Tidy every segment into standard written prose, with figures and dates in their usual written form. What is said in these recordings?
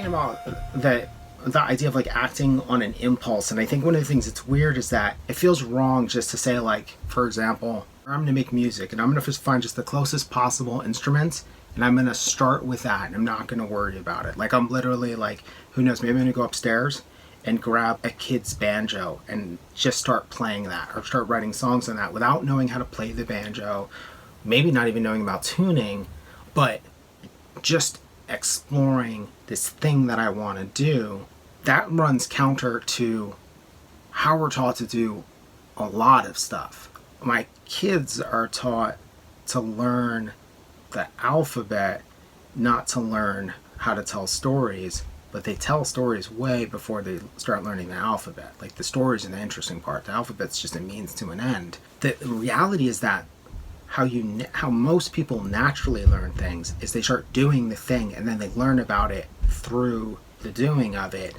about the idea of like acting on an impulse, and I think one of the things that's weird is that it feels wrong just to say, like, for example, I'm gonna make music and I'm gonna just find just the closest possible instruments and I'm gonna start with that and I'm not gonna worry about it. Like, I'm literally like, who knows, maybe I'm gonna go upstairs and grab a kid's banjo and just start playing that, or start writing songs on that without knowing how to play the banjo, maybe not even knowing about tuning, but just exploring this thing that I want to do. That runs counter to how we're taught to do a lot of stuff. My kids are taught to learn the alphabet, not to learn how to tell stories, but they tell stories way before they start learning the alphabet. Like, the stories are the interesting part. The alphabet's just a means to an end. The reality is that how most people naturally learn things is they start doing the thing and then they learn about it through the doing of it.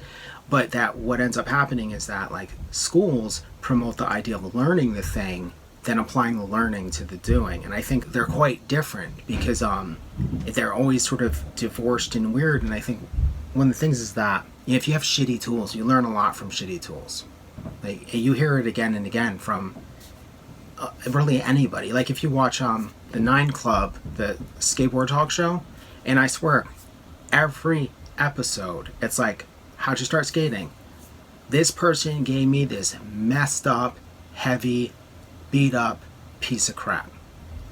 But that what ends up happening is that, like, schools promote the idea of learning the thing than applying the learning to the doing. And I think they're quite different because they're always sort of divorced and weird. And I think one of the things is that if you have shitty tools, you learn a lot from shitty tools. Like, you hear it again and again from really anybody. Like, if you watch the 9 Club, the skateboard talk show, and I swear every episode it's like, how'd you start skating? This person gave me this messed up, heavy, beat up piece of crap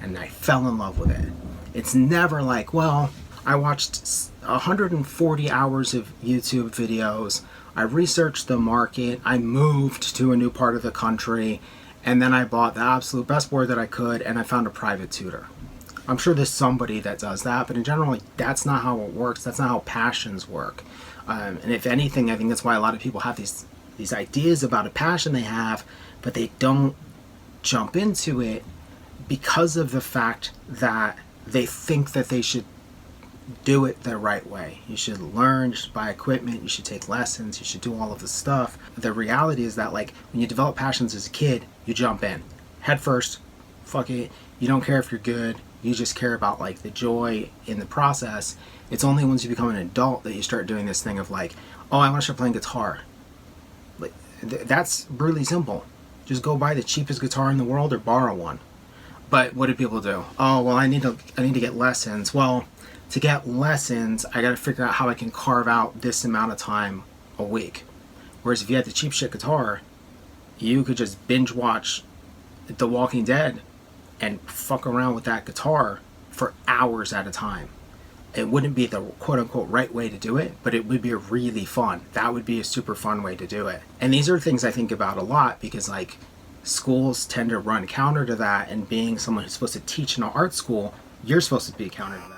and I fell in love with it. It's never like, well, I watched 140 hours of YouTube videos, I researched the market, I moved to a new part of the country, and then I bought the absolute best board that I could, and I found a private tutor. I'm sure there's somebody that does that, but in general, like, that's not how it works. That's not how passions work. And if anything, I think that's why a lot of people have these ideas about a passion they have, but they don't jump into it because of the fact that they think that they should do it the right way. You should learn, you should buy equipment, you should take lessons, you should do all of this stuff. The reality is that, like, when you develop passions as a kid, you jump in head first, fuck it, you don't care if you're good, you just care about, like, the joy in the process. It's only once you become an adult that you start doing this thing of, like, oh, I want to start playing guitar. Like, that's really simple. Just go buy the cheapest guitar in the world or borrow one. But what do people do? Oh, well, I need to get lessons. Well, to get lessons, I got to figure out how I can carve out this amount of time a week. Whereas if you had the cheap shit guitar, you could just binge watch The Walking Dead and fuck around with that guitar for hours at a time. It wouldn't be the quote-unquote right way to do it, but it would be really fun. That would be a super fun way to do it. And these are things I think about a lot because, like, schools tend to run counter to that, and being someone who's supposed to teach in an art school, you're supposed to be counter to that.